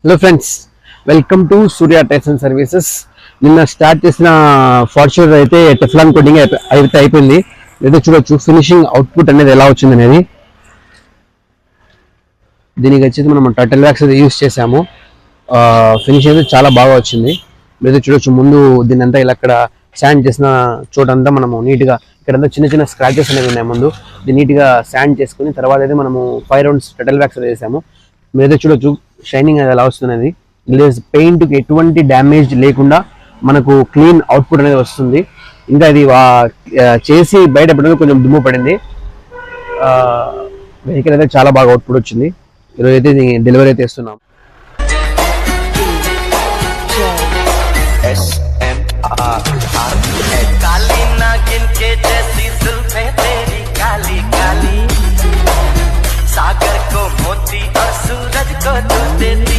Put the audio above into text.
Hello friends, welcome to Surya tyres and services. నిన్న start చేసిన Fortuner అయితే Teflon coating అయితే అయిపోయింది. అయితే చూడొచ్చు ఫినిషింగ్ అవుట్పుట్ అనేది ఎలా వచ్చింది అనేది. దీనికి వచ్చేసి మనం టర్టిల్ వ్యాక్స్ అయితే యూస్ చేసాము. ఫినిష్ అయితే చాలా బాగా వచ్చింది. మీరు చూడొచ్చు ముందు దీని అంతా ఇలా ఇక్కడ శాండ్ చేసిన చోటంతా మనము నీట్గా ఇక్కడంతా చిన్న చిన్న స్క్రాచెస్ అనేవి ఉన్నాయి. ముందు దీన్ని నీట్గా శాండ్ చేసుకుని తర్వాత అయితే మనము 5 రౌండ్స్ టర్టిల్ వ్యాక్స్ అయితే వేసాము. మీరైతే చూడొచ్చు షైనింగ్ అనేది ఎలా వస్తున్నది. గ్లేజ్ పెయింట్కి ఎటువంటి డ్యామేజ్ లేకుండా మనకు క్లీన్ అవుట్పుట్ అనేది వస్తుంది. ఇంకా ఇది చేసి బయట పెట్టడం కొంచెం దుమ్ము పడింది. వెహికల్ అయితే చాలా బాగా అవుట్పుట్ వచ్చింది. ఈరోజు అయితే డెలివరీ అయితే ఇస్తున్నాం. सागर को मोती और सूरज को दूध देती